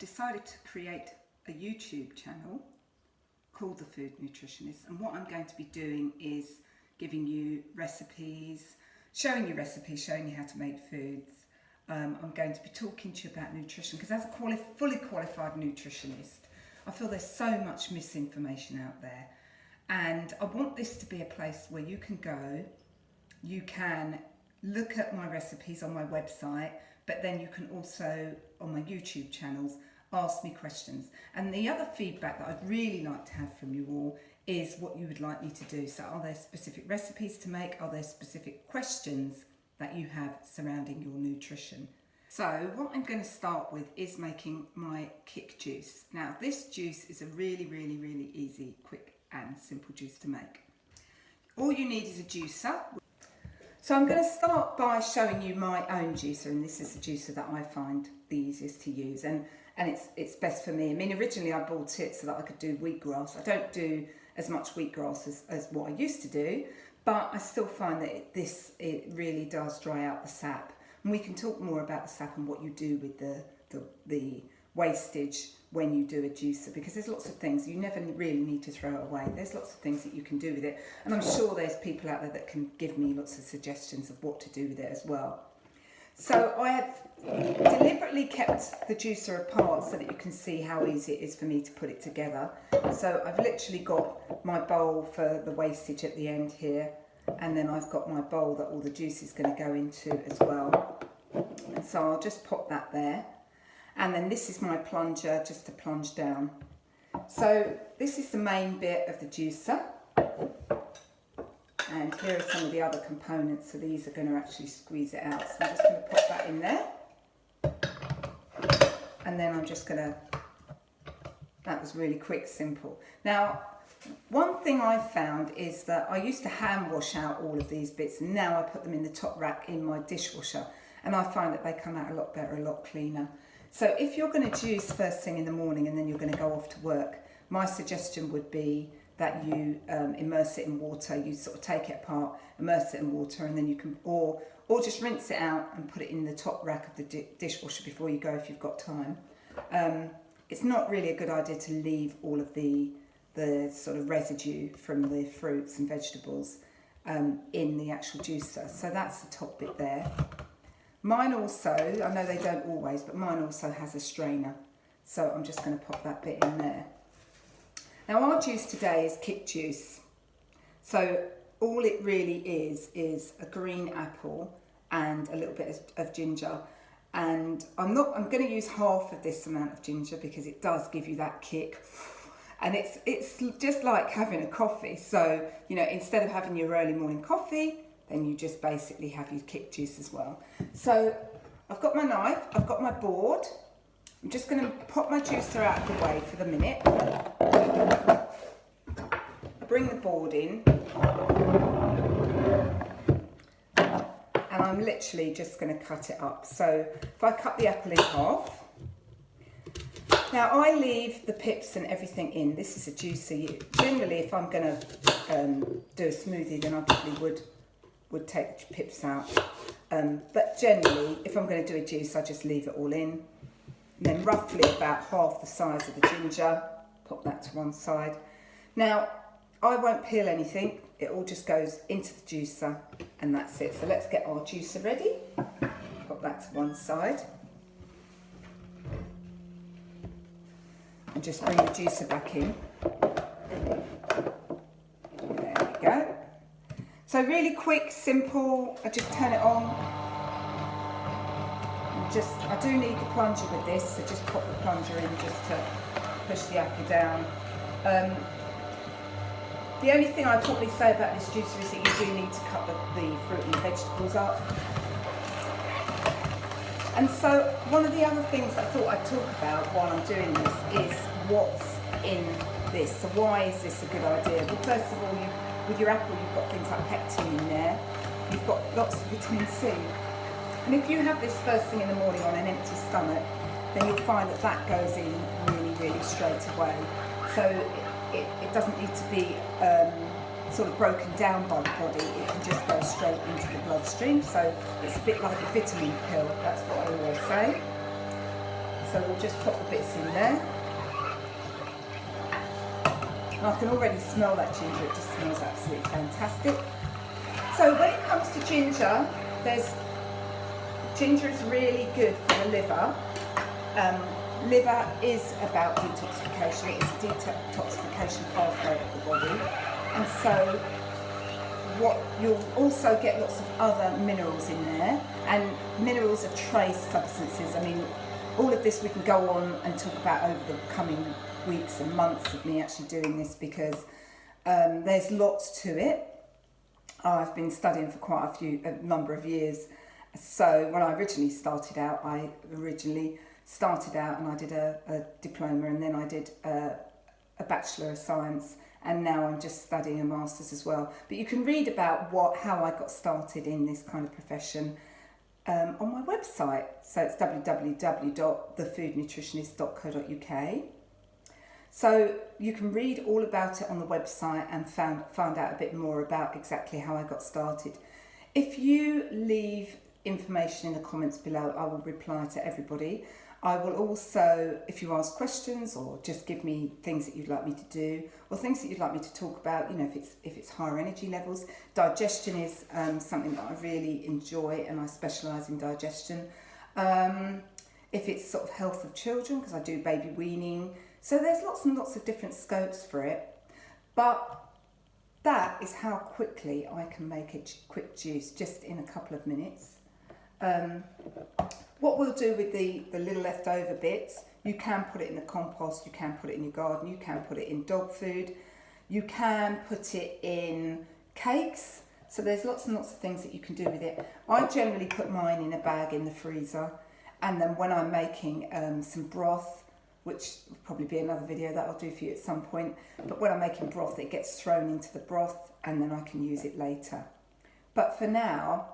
decided to create a YouTube channel called the Food Nutritionist, and what I'm going to be doing is giving you recipes, showing you how to make foods. I'm going to be talking to you about nutrition because as a fully qualified nutritionist, I feel there's so much misinformation out there, and I want this to be a place where you can go, you can look at my recipes on my website, but then you can also, on my YouTube channels, ask me questions. And the other feedback that I'd really like to have from you all is what you would like me to do. So are there specific recipes to make? Are there specific questions that you have surrounding your nutrition? So what I'm going to start with is making my kick juice. Now this juice is a really easy, quick and simple juice to make. All you need is a juicer. So I'm going to start by showing you my own juicer, and this is a juicer that I find the easiest to use, and it's best for me. I mean, originally I bought it so that I could do wheatgrass. I don't do as much wheatgrass as what I used to do, but I still find that it really does dry out the sap. And we can talk more about the sap and what you do with the wastage when you do a juicer, because there's lots of things. You never really need to throw it away. There's lots of things that you can do with it, and I'm sure there's people out there that can give me lots of suggestions of what to do with it as well. So I have deliberately kept the juicer apart so that you can see how easy it is for me to put it together. So I've literally got my bowl for the wastage at the end here, and then I've got my bowl that all the juice is going to go into as well. And so I'll just pop that there. And then this is my plunger, just to plunge down. So this is the main bit of the juicer. And here are some of the other components. So these are going to actually squeeze it out. So I'm just going to pop that in there. And then I'm just going to, that was really quick, simple. Now, one thing I've found is that I used to hand wash out all of these bits, and now I put them in the top rack in my dishwasher. And I find that they come out a lot better, a lot cleaner. So if you're going to juice first thing in the morning and then you're going to go off to work, my suggestion would be that you immerse it in water. You sort of take it apart, immerse it in water, and then you can, or just rinse it out and put it in the top rack of the dishwasher before you go if you've got time. It's not really a good idea to leave all of the sort of residue from the fruits and vegetables in the actual juicer. So that's the top bit there. Mine also, I know they don't always, but mine also has a strainer. So I'm just going to pop that bit in there. Now our juice today is kick juice. So all it really is a green apple and a little bit of ginger. And I'm going to use half of this amount of ginger because it does give you that kick. And it's just like having a coffee. So, you know, instead of having your early morning coffee, then you just basically have your kick juice as well. So I've got my knife, I've got my board. I'm just going to pop my juicer out of the way for the minute. Bring the board in. And I'm literally just going to cut it up. So if I cut the apple in half. Now I leave the pips and everything in. This is a juicer. Generally, if I'm going to do a smoothie, then I probably would take the pips out. But generally, if I'm going to do a juice, I just leave it all in. And then roughly about half the size of the ginger, pop that to one side. Now, I won't peel anything. It all just goes into the juicer and that's it. So let's get our juicer ready. Pop that to one side. And just bring the juicer back in. There we go. So really quick, simple, I just turn it on. And I do need the plunger with this, so just pop the plunger in just to push the apple down. The only thing I'd probably say about this juicer is that you do need to cut the fruit and vegetables up. And so one of the other things I thought I'd talk about while I'm doing this is what's in this. So why is this a good idea? Well, first of all, with your apple, you've got things like pectin in there. You've got lots of vitamin C. And if you have this first thing in the morning on an empty stomach, then you'll find that that goes in really straight away. So it doesn't need to be sort of broken down by the body. It can just go straight into the bloodstream. So it's a bit like a vitamin pill. That's what I always say. So we'll just pop the bits in there. And I can already smell that ginger, it just smells absolutely fantastic. So when it comes to ginger, ginger is really good for the liver. Liver is about detoxification, it is a detoxification pathway of the body. And so you'll also get lots of other minerals in there, and minerals are trace substances. I mean, all of this we can go on and talk about over the coming weeks and months of me actually doing this, because there's lots to it. I've been studying for quite a number of years. So when I originally started out and I did a diploma, and then I did a Bachelor of Science, and now I'm just studying a Master's as well. But you can read about how I got started in this kind of profession on my website. So it's www.thefoodnutritionist.co.uk. So you can read all about it on the website and find out a bit more about exactly how I got started. If you leave information in the comments below, I will reply to everybody. I will also, if you ask questions or just give me things that you'd like me to do, or things that you'd like me to talk about, you know, if it's higher energy levels. Digestion is something that I really enjoy, and I specialise in digestion. If it's sort of health of children, because I do baby weaning. So there's lots and lots of different scopes for it. But that is how quickly I can make a quick juice, just in a couple of minutes. What we'll do with the little leftover bits, you can put it in the compost, you can put it in your garden, you can put it in dog food, you can put it in cakes. So there's lots and lots of things that you can do with it. I generally put mine in a bag in the freezer, and then when I'm making some broth, which will probably be another video that I'll do for you at some point, but when I'm making broth, it gets thrown into the broth and then I can use it later. But for now,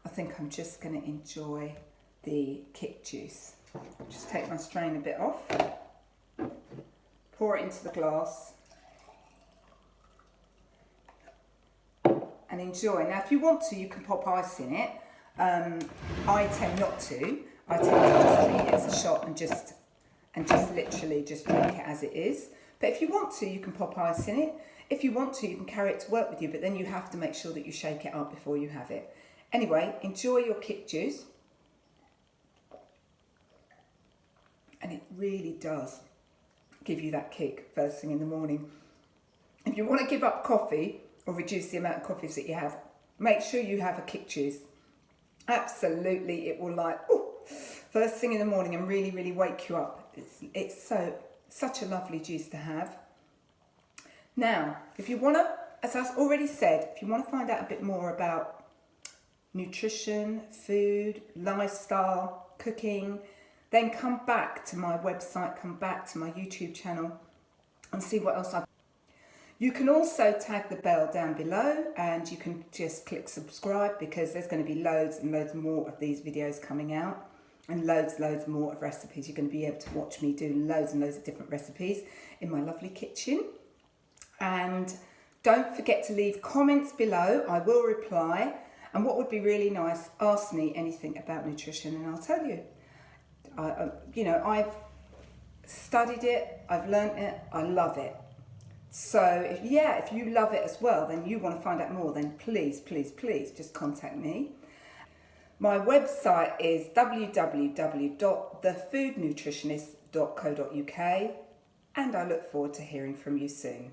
I think I'm just going to enjoy the kick juice. Just take my strain a bit off, pour it into the glass, and enjoy. Now, if you want to, you can pop ice in it. I tend not to. I tend to just treat it as a shot and just literally just drink it as it is. But if you want to, you can pop ice in it. If you want to, you can carry it to work with you, but then you have to make sure that you shake it up before you have it. Anyway, enjoy your kick juice. And it really does give you that kick first thing in the morning. If you want to give up coffee or reduce the amount of coffees that you have, make sure you have a kick juice. Absolutely, it will first thing in the morning and really, really wake you up. It's such a lovely juice to have. Now, if you want to, as I already said, if you want to find out a bit more about nutrition, food, lifestyle, cooking, then come back to my website, come back to my YouTube channel and see what else I've. You can also tag the bell down below, and you can just click subscribe, because there's going to be loads and loads more of these videos coming out, and loads more of recipes. You're going to be able to watch me do loads and loads of different recipes in my lovely kitchen. And don't forget to leave comments below. I will reply. And what would be really nice, ask me anything about nutrition and I'll tell you. I've studied it, I've learnt it, I love it. So if you love it as well, then you want to find out more, then please just contact me. My website is www.thefoodnutritionist.co.uk, and I look forward to hearing from you soon.